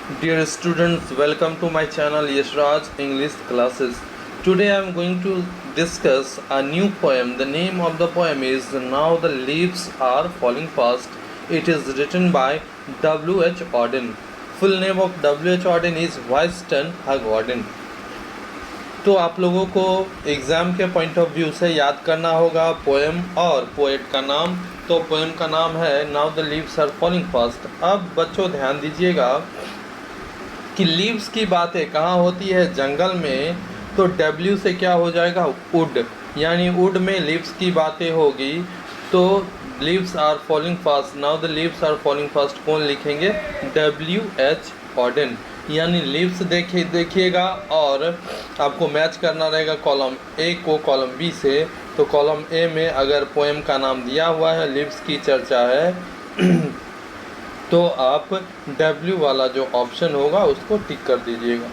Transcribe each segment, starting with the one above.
Dear students, welcome to my channel Yashraj English Classes. Today I am going to discuss a new poem. The name of the poem is Now the Leaves Are Falling Fast. It is written by W.H. Auden. Full name of W.H. Auden is Winston Hugh Auden. तो आप लोगों को exam के point of view से याद करना होगा poem और पोएट का नाम। तो पोएम का नाम है now the leaves are falling fast. अब बच्चों ध्यान दीजिएगा कि लीव्स की बातें कहाँ होती है, जंगल में। तो डब्ल्यू से क्या हो जाएगा, वुड, यानी वुड में लीव्स की बातें होगी। तो leaves are falling fast, now the leaves are falling fast कौन लिखेंगे, W.H. ऑडेन। यानी लीव्स देखिएगा और आपको मैच करना रहेगा कॉलम ए को कॉलम बी से। तो कॉलम ए में अगर पोएम का नाम दिया हुआ है, लीव्स की चर्चा है तो आप W वाला जो ऑप्शन होगा उसको टिक कर दीजिएगा।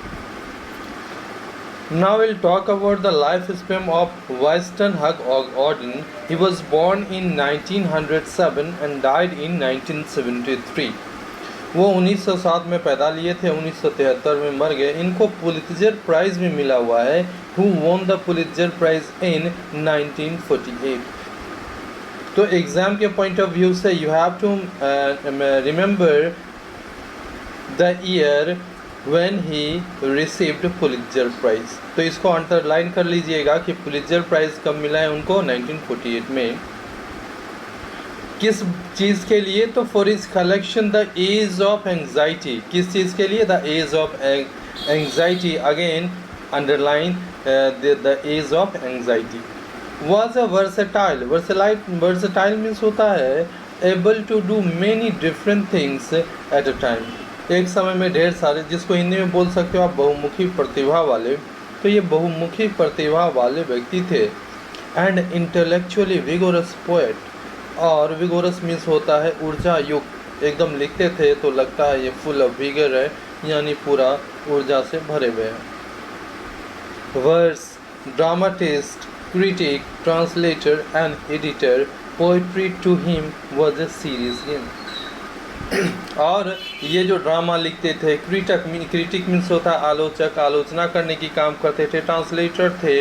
Now we'll talk about the lifespan of Winston Hugh Auden. He was born in 1907 and died in 1973. वो 1907 में पैदा लिए थे, 1973 में मर गए। इनको पुलित्जर प्राइज़ भी मिला हुआ है। Who won the Pulitzer Prize in 1948? तो एग्ज़ाम के पॉइंट ऑफ व्यू से you have to remember the year when he received Pulitzer prize. तो इसको अंडरलाइन कर लीजिएगा कि पुलित्जर प्राइज़ कब मिला है उनको, 1948 में। किस चीज़ के लिए, तो for his collection the age of anxiety. किस चीज़ के लिए, the age of anxiety. Again underline the age of anxiety. Was a versatile means होता है able to do many different things at a time। एक समय में ढेर सारे, जिसको हिंदी में बोल सकते हो आप बहुमुखी प्रतिभा वाले। तो ये बहुमुखी प्रतिभा वाले व्यक्ति थे। And intellectually vigorous poet. और विगोरस मीन्स होता है ऊर्जा युक्त। एकदम लिखते थे तो लगता है ये फुल ऑफ विगर है, यानी पूरा ऊर्जा से भरे हुए हैं। Verse, dramatist, critic, translator and editor, poetry to him was a serious game। और ये जो ड्रामा लिखते थे, क्रिटिक मीन्स होता है आलोचक, आलोचना करने की काम करते थे। ट्रांसलेटर थे,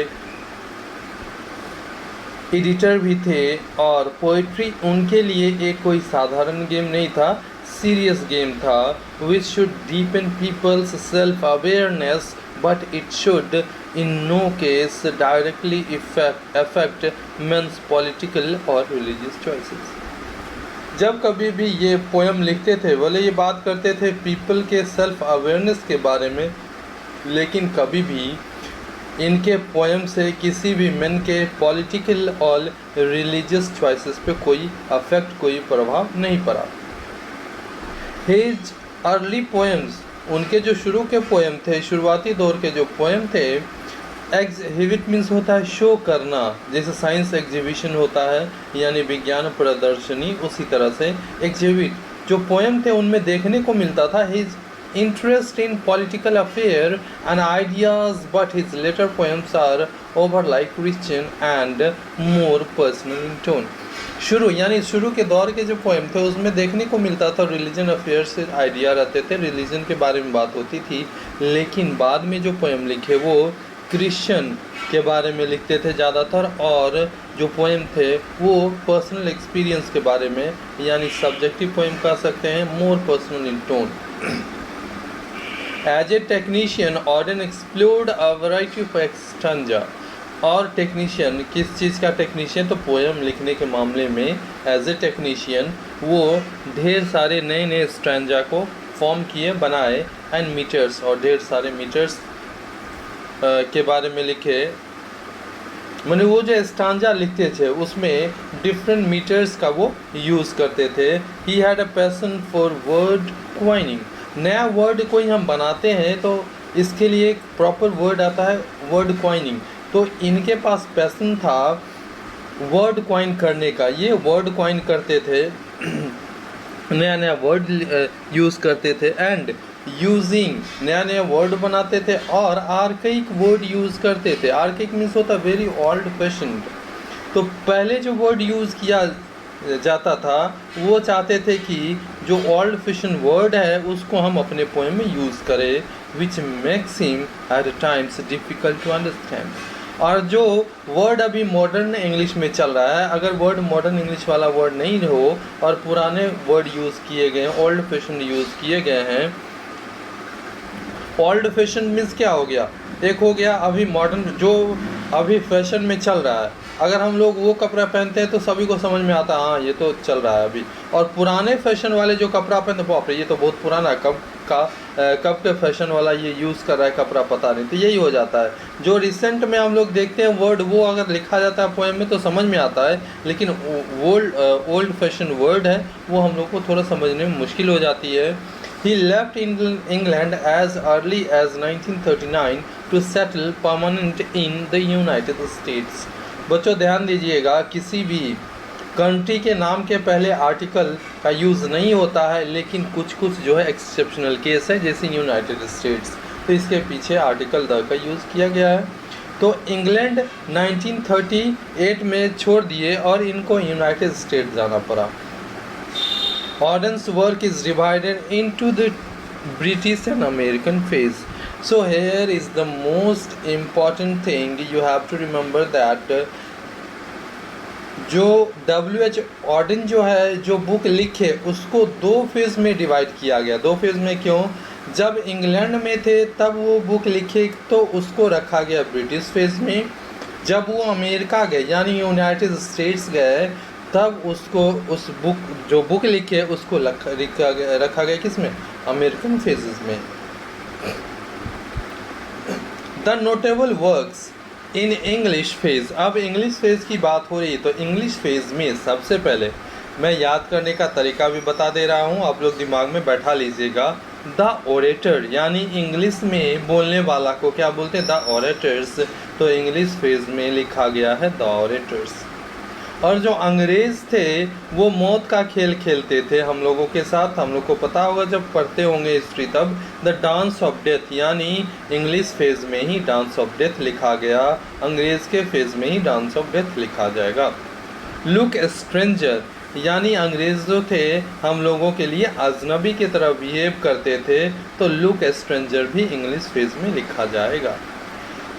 एडिटर भी थे। और पोइट्री उनके लिए एक कोई साधारण गेम नहीं था, सीरियस गेम था। Which should deepen people's self awareness but it should in no case directly affect men's political or religious choices। जब कभी भी ये पोएम लिखते थे, बोले ये बात करते थे पीपल के सेल्फ अवेयरनेस के बारे में, लेकिन कभी भी इनके पोएम से किसी भी मेन के पॉलिटिकल और रिलीजियस चॉइसेस पे कोई अफेक्ट, कोई प्रभाव नहीं पड़ा। हिज अर्ली पोएम्स, उनके जो शुरू के पोएम थे, शुरुआती दौर के जो पोएम थे, एग्जिबिट मीन्स होता है शो करना। जैसे साइंस एग्जीबिशन होता है, यानी विज्ञान प्रदर्शनी, उसी तरह से एग्जिबिट जो पोएम थे उनमें देखने को मिलता था his interest in political affair and ideas. But his later poems are over like Christian and more personal in tone. शुरू के दौर के जो पोएम थे उसमें देखने को मिलता था रिलीजन अफेयर्स से आइडिया रहते थे, रिलीजन के बारे में बात होती थी। लेकिन बाद में जो पोएम लिखे वो क्रिश्चियन के बारे में लिखते थे ज़्यादातर, और जो पोएम थे वो पर्सनल एक्सपीरियंस के बारे में, यानी सब्जेक्टिव पोएम कह सकते हैं, more personal in tone. As a technician Auden explored a variety of stanzas. और टेक्नीशियन, किस चीज़ का टेक्नीशियन, तो पोएम लिखने के मामले में एज ए टेक्नीशियन वो ढेर सारे नए नए स्ट्रैंजा को फॉर्म किए, बनाए। एंड मीटर्स, और ढेर सारे मीटर्स के बारे में लिखे। मैंने वो जो स्टांजा लिखते थे उसमें डिफरेंट मीटर्स का वो यूज़ करते थे। He had a passion for word coining. नया वर्ड कोई हम बनाते हैं तो इसके लिए एक प्रॉपर वर्ड आता है, वर्ड क्वाइनिंग। तो इनके पास पैसन था वर्ड क्वाइन करने का। ये वर्ड क्वाइन करते थे, नया नया वर्ड यूज़ करते थे। एंड यूजिंग, नया नया वर्ड बनाते थे। और आर्काइक वर्ड यूज़ करते थे। आर्काइक मीन्स होता वेरी ओल्ड फैशन्ड। तो पहले जो वर्ड यूज़ किया जाता था, वो चाहते थे कि जो ओल्ड फैशन वर्ड है उसको हम अपने पोएम में यूज़ करें, which makes him at times difficult to understand. और जो वर्ड अभी मॉडर्न इंग्लिश में चल रहा है, अगर वर्ड मॉडर्न इंग्लिश वाला वर्ड नहीं हो और पुराने वर्ड यूज़ किए गए हैं, ओल्ड फैशन यूज़ किए गए हैं। ओल्ड फैशन मीन्स क्या हो गया, एक हो गया अभी मॉडर्न जो अभी फैशन में चल रहा है, अगर हम लोग वो कपड़ा पहनते हैं तो सभी को समझ में आता है हाँ ये तो चल रहा है अभी। और पुराने फैशन वाले जो कपड़ा पहनते, बाप रे ये तो बहुत पुराना है, कब के फैशन वाला ये यूज़ कर रहा है कपड़ा पता नहीं। तो यही हो जाता है, जो रिसेंट में हम लोग देखते हैं वर्ड वो अगर लिखा जाता है पोएम में तो समझ में आता है, लेकिन ओल्ड फैशन वर्ड है वो हम लोग को थोड़ा समझने में मुश्किल हो जाती है। He left England as early as 1939 to settle permanent in the United States. बच्चों ध्यान दीजिएगा, किसी भी कंट्री के नाम के पहले आर्टिकल का यूज़ नहीं होता है, लेकिन कुछ कुछ जो है एक्सेप्शनल केस है जैसे यूनाइटेड स्टेट्स, तो इसके पीछे आर्टिकल द का यूज़ किया गया है। तो इंग्लैंड 1938 में छोड़ दिए और इनको यूनाइटेड स्टेट्स जाना पड़ा। Auden's work is divided into the British and American phase. So here is the most important thing you have to remember that जो W.H. ऑडेन जो है जो बुक लिखे उसको दो फेज़ में डिवाइड किया गया। दो फेज़ में क्यों? जब इंग्लैंड में थे तब वो बुक लिखे तो उसको रखा गया ब्रिटिश फेज़ में, जब वो अमेरिका गए यानी यूनाइटेड स्टेट्स गए तब उसको उस बुक लिखे उसको रखा गया किस में? अमेरिकन फेजेस में। The notable works in English phase. अब इंग्लिश फेज की बात हो रही है तो इंग्लिश फेज में सबसे पहले मैं याद करने का तरीका भी बता दे रहा हूँ, आप लोग दिमाग में बैठा लीजिएगा। द ओरेटर यानी इंग्लिश में बोलने वाला को क्या बोलते हैं? The orators. तो इंग्लिश फेज में लिखा गया है द ओरेटर्स। और जो अंग्रेज़ थे वो मौत का खेल खेलते थे हम लोगों के साथ, हम लोग को पता होगा जब पढ़ते होंगे हिस्ट्री तब। द डांस ऑफ डेथ यानी इंग्लिश फेज़ में ही डांस ऑफ डेथ लिखा गया, अंग्रेज़ के फेज़ में ही डांस ऑफ डेथ लिखा जाएगा। लुक स्ट्रेंजर यानी अंग्रेज़ जो थे हम लोगों के लिए अजनबी की तरह बिहेव करते थे, तो लुक स्ट्रेंजर भी इंग्लिश फेज़ में लिखा जाएगा।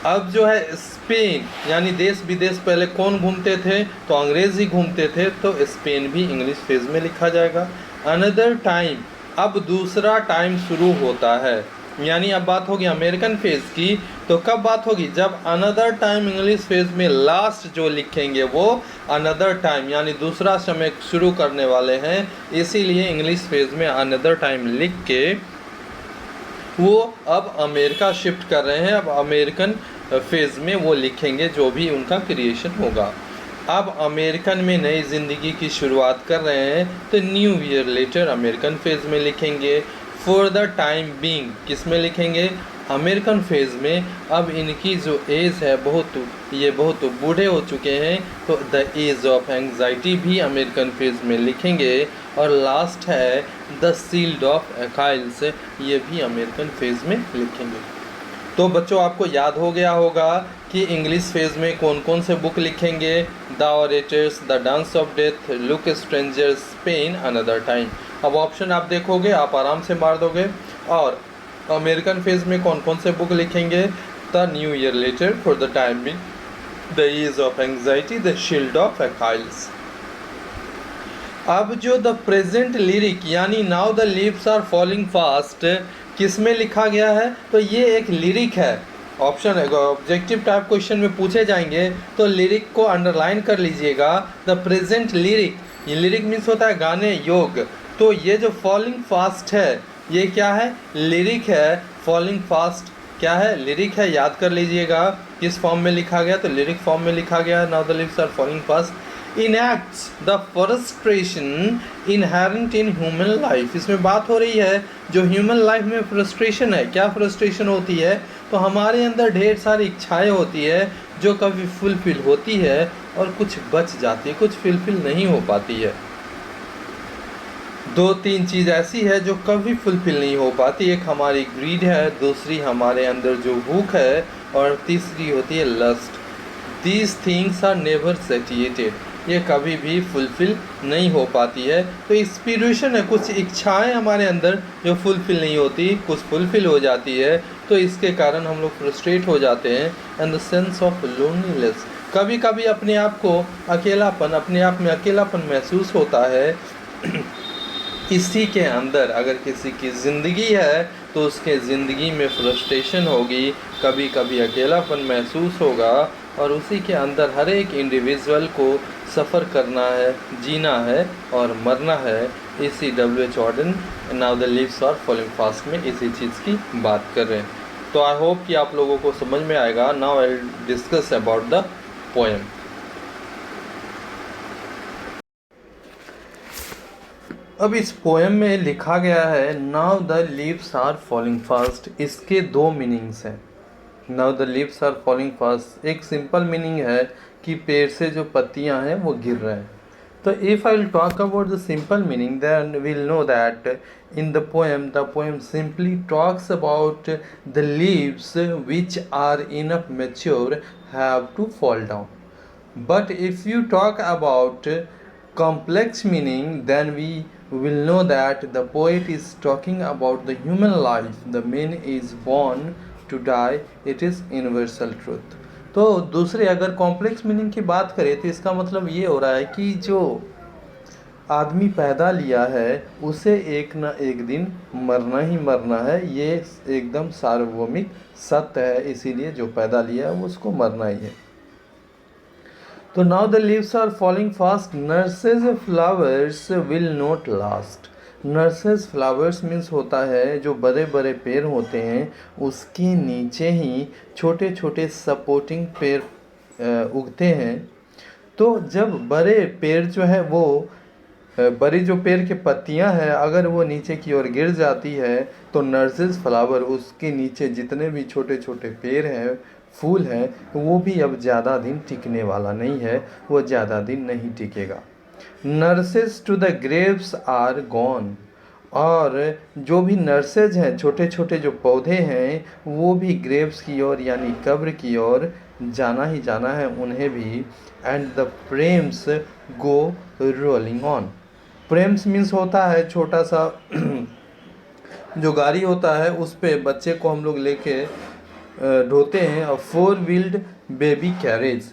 अब जो है स्पेन यानी देश विदेश पहले कौन घूमते थे? तो अंग्रेज़ ही घूमते थे, तो स्पेन भी इंग्लिश फेज़ में लिखा जाएगा। अनदर टाइम, अब दूसरा टाइम शुरू होता है, यानी अब बात होगी अमेरिकन फेज़ की, तो कब बात होगी? जब अनदर टाइम इंग्लिश फेज़ में लास्ट जो लिखेंगे वो अनदर टाइम यानी दूसरा समय शुरू करने वाले हैं, इसीलिए इंग्लिश फेज़ में अनदर टाइम लिख के वो अब अमेरिका शिफ्ट कर रहे हैं। अब अमेरिकन फेज़ में वो लिखेंगे जो भी उनका क्रिएशन होगा। अब अमेरिकन में नई ज़िंदगी की शुरुआत कर रहे हैं तो new year letter American phase में लिखेंगे। फॉर द टाइम बीइंग किस में लिखेंगे? अमेरिकन फेज़ में। अब इनकी जो एज है बहुत बूढ़े हो चुके हैं, तो द एज ऑफ एंग्जाइटी भी अमेरिकन फेज़ में लिखेंगे। और लास्ट है द शील्ड ऑफ अकाइल्स, ये भी अमेरिकन फेज़ में लिखेंगे। तो बच्चों आपको याद हो गया होगा कि इंग्लिश फेज़ में कौन कौन से बुक लिखेंगे? The orators, the dance of death, look stranger, Spain, another time. अब ऑप्शन आप देखोगे आप आराम से मार दोगे। और अमेरिकन फेज़ में कौन कौन से बुक लिखेंगे? The new year letter, for the time being, the age of anxiety, the shield of Achilles. अब जो द प्रेजेंट लिरिक यानी now the leaves are falling fast किस में लिखा गया है? तो ये एक लिरिक है। ऑप्शन है ऑब्जेक्टिव टाइप क्वेश्चन में पूछे जाएंगे तो लिरिक को अंडरलाइन कर लीजिएगा। द प्रेजेंट लिरिक, ये लिरिक मीन्स होता है गाने योग, तो ये जो फॉलिंग फास्ट है ये क्या है? लिरिक है। फॉलिंग फास्ट क्या है? लिरिक है, याद कर लीजिएगा। किस फॉर्म में लिखा गया? तो लिरिक फॉर्म में लिखा गया। Now the leaves are falling fast enacts the frustration inherent in human life। इसमें बात हो रही है जो ह्यूमन लाइफ में फ्रस्ट्रेशन है। क्या फ्रस्ट्रेशन होती है? तो हमारे अंदर ढेर सारी इच्छाएं होती है जो कभी फुलफिल होती है और कुछ बच जाती है, कुछ फुलफिल नहीं हो पाती है। दो तीन चीज़ ऐसी है जो कभी फुलफिल नहीं हो पाती। एक हमारी ग्रीड है, दूसरी हमारे अंदर जो भूख है, और तीसरी होती है lust. These things are never satiated। ये कभी भी फुलफ़िल नहीं हो पाती है। तो इंस्पिरेशन है, कुछ इच्छाएं हमारे अंदर जो फुलफ़िल नहीं होती, कुछ फुलफ़िल हो जाती है, तो इसके कारण हम लोग फ्रस्ट्रेट हो जाते हैं। And the sense of loneliness, कभी कभी अपने आप को अकेलापन, अपने आप में अकेलापन महसूस होता है। इसी के अंदर अगर किसी की ज़िंदगी है तो उसके ज़िंदगी में फ्रस्ट्रेशन होगी, कभी कभी अकेलापन महसूस होगा, और उसी के अंदर हर एक इंडिविजुअल को सफ़र करना है, जीना है और मरना है। इसी W.H. Auden now the leaves are falling fast में इसी चीज़ की बात कर रहे हैं। तो आई होप कि आप लोगों को समझ में आएगा। Now I will discuss about the poem. अब इस पोएम में लिखा गया है now the leaves are falling fast. इसके दो मीनिंग्स हैं। Now the leaves are falling fast एक सिंपल मीनिंग है कि पेड़ से जो पत्तियां हैं वो गिर रहे हैं। तो if I will talk about the simple meaning then will know that in the poem simply talks about the leaves which are enough mature have to fall down. But if you talk about complex meaning, then we will know that the poet is talking about the human life. The man is born to die. It is universal truth. तो दूसरे अगर complex meaning की बात करें तो इसका मतलब ये हो रहा है कि जो आदमी पैदा लिया है उसे एक न एक दिन मरना ही मरना है। ये एकदम सार्वभौमिक सत्य है, इसीलिए जो पैदा लिया है उसको मरना ही है। तो now the leaves are falling fast, nurses flowers will not last. Nurses flowers means होता है जो बड़े बड़े पेड़ होते हैं उसके नीचे ही छोटे छोटे सपोर्टिंग पेड़ उगते हैं। तो जब बड़े पेड़ जो है वो बड़ी जो पेड़ की पत्तियां हैं अगर वो नीचे की ओर गिर जाती है तो नर्सेज फ्लावर, उसके नीचे जितने भी छोटे छोटे पेड़ हैं, फूल है, वो भी अब ज़्यादा दिन टिकने वाला नहीं है, वो ज़्यादा दिन नहीं टिकेगा। Nurses to the graves are gone, और जो भी नर्सेज हैं, छोटे छोटे जो पौधे हैं, वो भी ग्रेव्स की ओर यानी कब्र की ओर जाना ही जाना है उन्हें भी। And the Prem's go rolling on. Prem's means होता है छोटा सा जो गाड़ी होता है उस पे बच्चे को हम लोग लेके ढोते हैं, और 4 व्हील्ड बेबी कैरेज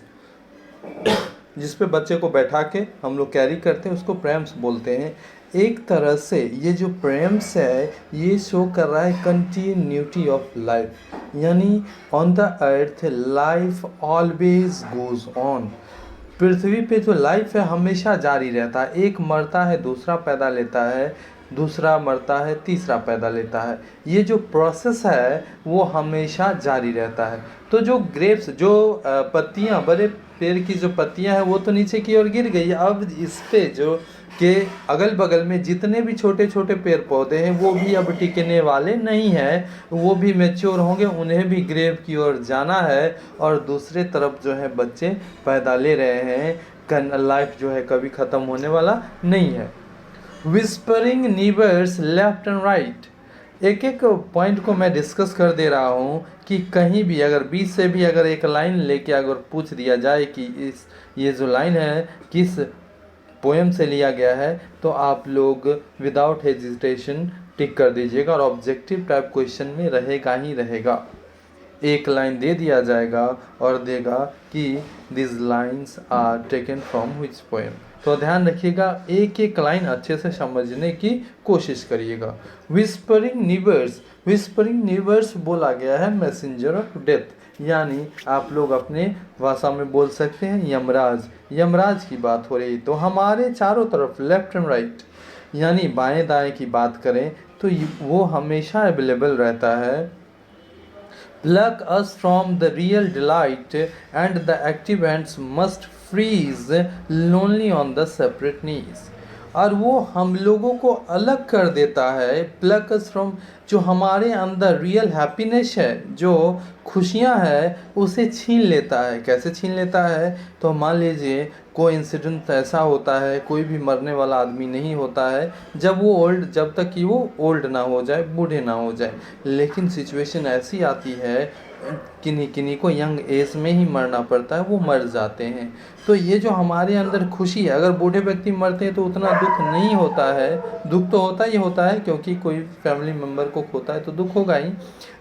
जिस पे बच्चे को बैठा के हम लोग कैरी करते हैं उसको प्रेम्स बोलते हैं। एक तरह से ये जो प्रेम्स है ये शो कर रहा है कंटिन्यूटी ऑफ लाइफ, यानी on the earth life always goes on. पृथ्वी पे जो लाइफ है हमेशा जारी रहता है। एक मरता है दूसरा पैदा लेता है, दूसरा मरता है तीसरा पैदा लेता है। ये जो प्रोसेस है वो हमेशा जारी रहता है। तो जो ग्रेप्स, जो पत्तियां, बड़े पेड़ की जो पत्तियां हैं वो तो नीचे की ओर गिर गई। अब इस पे जो के अगल बगल में जितने भी छोटे छोटे पेड़ पौधे हैं वो भी अब टिकने वाले नहीं हैं, वो भी मैच्योर होंगे, उन्हें भी ग्रेव की ओर जाना है। और दूसरे तरफ जो है बच्चे पैदा ले रहे हैं, लाइफ जो है कभी ख़त्म होने वाला नहीं है। विस्परिंग नीबर्स लेफ्ट एंड राइट, एक एक पॉइंट को मैं डिस्कस कर दे रहा हूँ कि कहीं भी अगर बीच से भी अगर एक लाइन लेके अगर पूछ दिया जाए कि ये जो लाइन है किस पोएम से लिया गया है तो आप लोग विदाउट हेजिटेशन टिक कर दीजिएगा, और ऑब्जेक्टिव टाइप क्वेश्चन में रहेगा ही रहेगा। एक लाइन दे दिया जाएगा और देगा कि this lines are taken from which poem. तो ध्यान रखिएगा, एक एक लाइन अच्छे से समझने की कोशिश करिएगा। विस्परिंग नीबर्स, विस्परिंग नीबर्स बोला गया है मैसेंजर ऑफ डेथ, यानी आप लोग अपने भाषा में बोल सकते हैं यमराज। यमराज की बात हो रही तो हमारे चारों तरफ लेफ्ट एंड राइट यानी बाएं दाएं की बात करें तो वो हमेशा अवेलेबल रहता है। Pluck us from the real delight, and the active ants must freeze lonely on the separate knees. और वो हम लोगों को अलग कर देता है। प्लक अस फ्रॉम, जो हमारे अंदर रियल हैप्पीनेस है, जो खुशियाँ है, उसे छीन लेता है। कैसे छीन लेता है? तो मान लीजिए कोई इंसिडेंट ऐसा होता है, कोई भी मरने वाला आदमी नहीं होता है जब तक कि वो ओल्ड ना हो जाए, बूढ़े ना हो जाए। लेकिन सिचुएशन ऐसी आती है, किन्हीं किन्हीं को यंग एज में ही मरना पड़ता है, वो मर जाते हैं। तो ये जो हमारे अंदर खुशी है, अगर बूढ़े व्यक्ति मरते हैं तो उतना दुख नहीं होता है। दुख तो होता ही होता है, क्योंकि कोई फैमिली मेम्बर को खोता है तो दुख होगा ही,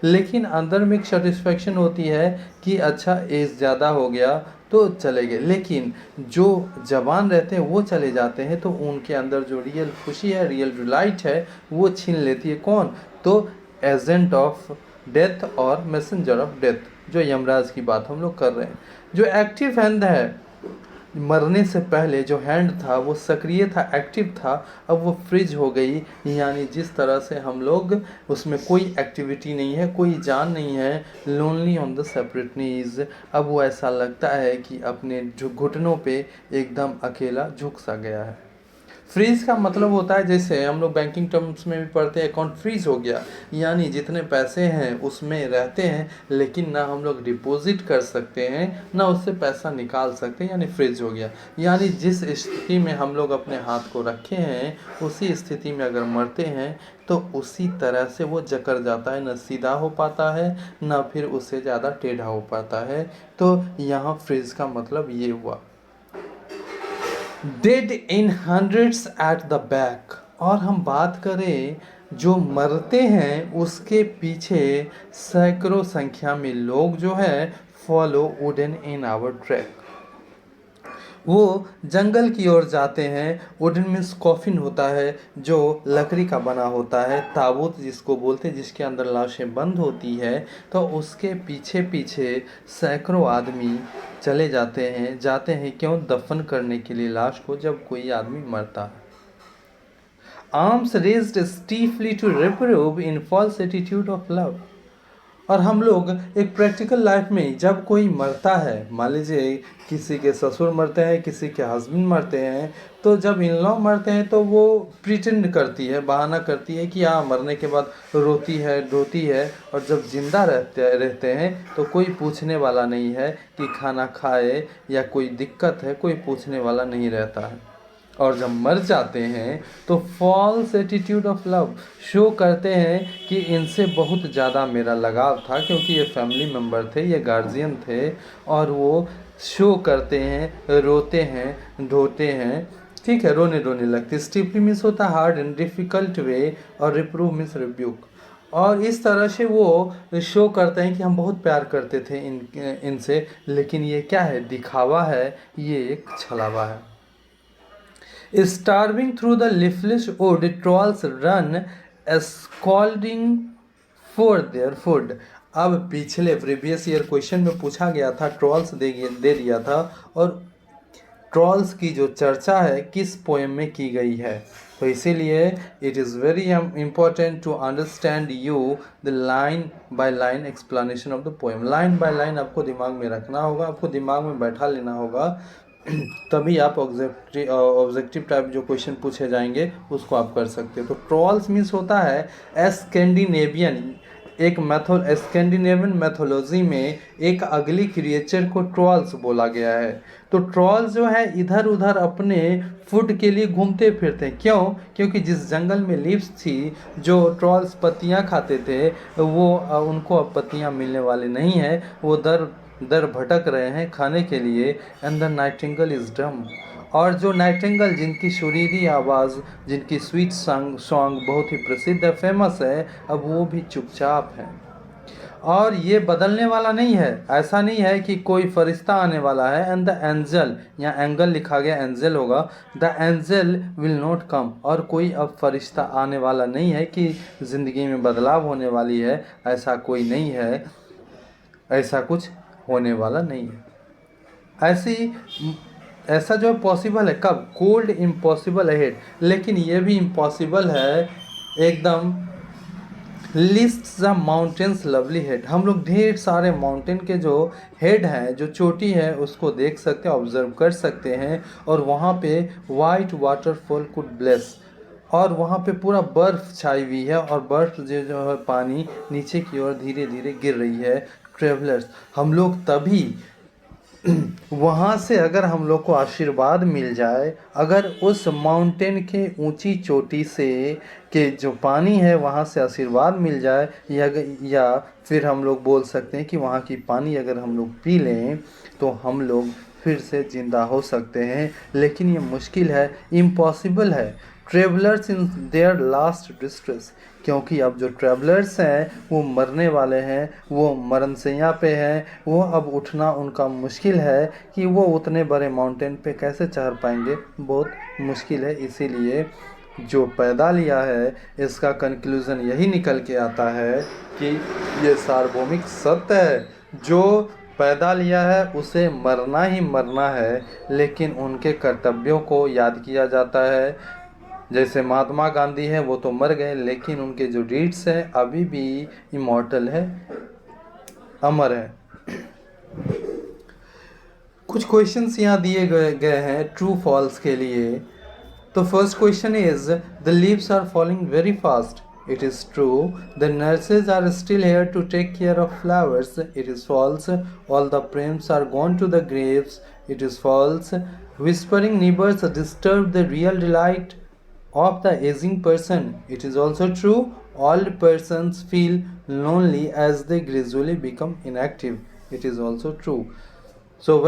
लेकिन अंदर में एक सेटिस्फेक्शन होती है कि अच्छा एज ज़्यादा हो गया तो चले गए। लेकिन जो जवान रहते हैं वो चले जाते हैं तो उनके अंदर जो रियल खुशी है, रियल डिलाइट है, वो छीन लेती है कौन? तो एजेंट ऑफ डेथ और मैसेंजर ऑफ डेथ, जो यमराज की बात हम लोग कर रहे हैं। जो एक्टिव हैंड है, मरने से पहले जो हैंड था वो सक्रिय था, एक्टिव था, अब वो फ्रीज हो गई। यानी जिस तरह से हम लोग, उसमें कोई एक्टिविटी नहीं है, कोई जान नहीं है, लोनली ऑन द सेपरेट नीज। अब वो ऐसा लगता है कि अपने जो घुटनों पे एकदम अकेला झुक सा गया है। फ्रीज का मतलब होता है, जैसे हम लोग बैंकिंग टर्म्स में भी पढ़ते हैं, अकाउंट फ्रीज हो गया, यानी जितने पैसे हैं उसमें रहते हैं, लेकिन ना हम लोग डिपॉजिट कर सकते हैं ना उससे पैसा निकाल सकते हैं, यानी फ्रीज हो गया। यानी जिस स्थिति में हम लोग अपने हाथ को रखे हैं, उसी स्थिति में अगर मरते हैं तो उसी तरह से वो जकड़ जाता है, न सीधा हो पाता है ना फिर उससे ज़्यादा टेढ़ा हो पाता है। तो यहाँ फ्रीज का मतलब ये हुआ। Dead in hundreds at the back. और हम बात करें जो मरते हैं उसके पीछे सैकड़ों संख्या में लोग जो है follow wooden in our track. वो जंगल की ओर जाते हैं। वुडन मीन्स कॉफिन होता है जो लकड़ी का बना होता है, ताबूत जिसको बोलते हैं, जिसके अंदर लाशें बंद होती है। तो उसके पीछे पीछे सैकड़ों आदमी चले जाते हैं क्यों? दफन करने के लिए लाश को, जब कोई आदमी मरता है। Arms raised stiffly to reprove in false attitude of love. और हम लोग एक प्रैक्टिकल लाइफ में जब कोई मरता है, मान लीजिए किसी के ससुर मरते हैं, किसी के हस्बैंड मरते हैं, तो जब इन लॉ मरते हैं तो वो प्रिटेंड करती है, बहाना करती है कि हाँ मरने के बाद रोती है, रोती है। और जब जिंदा रहते हैं तो कोई पूछने वाला नहीं है कि खाना खाए या कोई दिक्कत है, कोई पूछने वाला नहीं रहता है। और जब मर जाते हैं तो false attitude of love show करते हैं कि इनसे बहुत ज़्यादा मेरा लगाव था, क्योंकि ये फैमिली मेम्बर थे, ये गार्जियन थे। और वो शो करते हैं, रोते हैं, ढोते हैं, ठीक है, रोने लगते। स्टीफली मीन्स होता है हार्ड एंड डिफ़िकल्ट वे, और रिप्रूव मीन्स रिब्यूक। और इस तरह से वो शो करते हैं कि हम बहुत प्यार करते थे इनसे, लेकिन ये क्या है? दिखावा है, ये एक छलावा है। Starving through the leafless wood, trolls run scolding for their food. अब पिछले प्रीवियस ईयर क्वेश्चन में पूछा गया था, ट्रॉल्स दे दिया था, और ट्रॉल्स की जो चर्चा है किस पोएम में की गई है। तो इसीलिए it is very important to understand you the line by line explanation of the poem. Line by line आपको दिमाग में रखना होगा, आपको दिमाग में बैठा लेना होगा, तभी आप ऑब्जेक्टिव टाइप जो क्वेश्चन पूछे जाएंगे उसको आप कर सकते हो। तो ट्रॉल्स मीन्स होता है स्कैंडिनेवियन, एक स्कैंडिनेवियन मैथोलॉजी में एक अगली क्रिएचर को ट्रॉल्स बोला गया है। तो ट्रॉल्स जो है इधर उधर अपने फूड के लिए घूमते फिरते हैं। क्यों? क्योंकि जिस जंगल में लीव्स थी, जो ट्रॉल्स पत्तियां खाते थे, वो उनको अब पत्तियां मिलने वाली नहीं है, वो दर भटक रहे हैं खाने के लिए। And the Nightingale is dumb. और जो नाइटिंगेल, जिनकी सुरीली आवाज़, जिनकी स्वीट सॉन्ग बहुत ही प्रसिद्ध है, फेमस है, अब वो भी चुपचाप है। और ये बदलने वाला नहीं है, ऐसा नहीं है कि कोई फरिश्ता आने वाला है। एंड द एंजल, यहाँ एंगल लिखा गया, एंजल होगा। The angel will not come. और कोई अब फरिश्ता आने वाला नहीं है कि ज़िंदगी में बदलाव होने वाली है, ऐसा कोई नहीं है, ऐसा कुछ होने वाला नहीं है। ऐसा जो पॉसिबल है कब? Cold impossible ahead. लेकिन ये भी इम्पॉसिबल है एकदम। List the mountains lovely head. हम लोग ढेर सारे माउंटेन के जो हेड हैं, जो चोटी है, उसको देख सकते हैं, ऑब्जर्व कर सकते हैं। और वहाँ पे वाइट वाटरफॉल कुड ब्लेस। और वहाँ पे पूरा बर्फ़ छाई हुई है, और बर्फ़ जो है पानी नीचे की ओर धीरे धीरे गिर रही है। ट्रेवलर्स, हम लोग तभी वहाँ से अगर हम लोग को आशीर्वाद मिल जाए, अगर उस माउंटेन के ऊंची चोटी से के जो पानी है वहाँ से आशीर्वाद मिल जाए, या फिर हम लोग बोल सकते हैं कि वहाँ की पानी अगर हम लोग पी लें तो हम लोग फिर से ज़िंदा हो सकते हैं। लेकिन ये मुश्किल है, इम्पॉसिबल है। Travellers in their last distress, क्योंकि अब जो ट्रैवलर्स हैं वो मरने वाले हैं, वो मरणशैया पे हैं, वो अब उठना उनका मुश्किल है कि वो उतने बड़े माउंटेन पे कैसे चढ़ पाएंगे, बहुत मुश्किल है। इसीलिए जो पैदा लिया है इसका कंक्लूज़न यही निकल के आता है कि ये सार्वभौमिक सत्य है, जो पैदा लिया है उसे मरना ही मरना है, लेकिन उनके कर्तव्यों को याद किया जाता है। जैसे महात्मा गांधी है, वो तो मर गए लेकिन उनके जो डीड्स हैं अभी भी इमॉर्टल है, अमर है। कुछ क्वेश्चंस यहाँ दिए गए हैं ट्रू फॉल्स के लिए। तो first question is the leaves are falling very fast. It is true. The nurses are still here to take care of flowers. It is false. All the prints are gone to the graves. It is false. Whispering neighbors disturb the real delight of the aging person. It is also true. Old persons feel lonely as they gradually become inactive. It is also true. So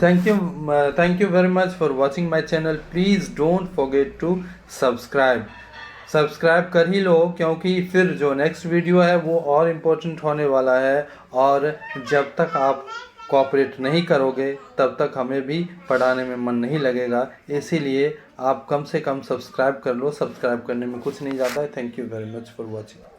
thank you very much for watching my channel. Please don't forget to subscribe कर ही लो, क्योंकि फिर जो next video है वो और important होने वाला है। और जब तक आप कोऑपरेट नहीं करोगे तब तक हमें भी पढ़ाने में मन नहीं लगेगा। इसीलिए आप कम से कम सब्सक्राइब कर लो। सब्सक्राइब करने में कुछ नहीं जाता है। Thank you very much for watching.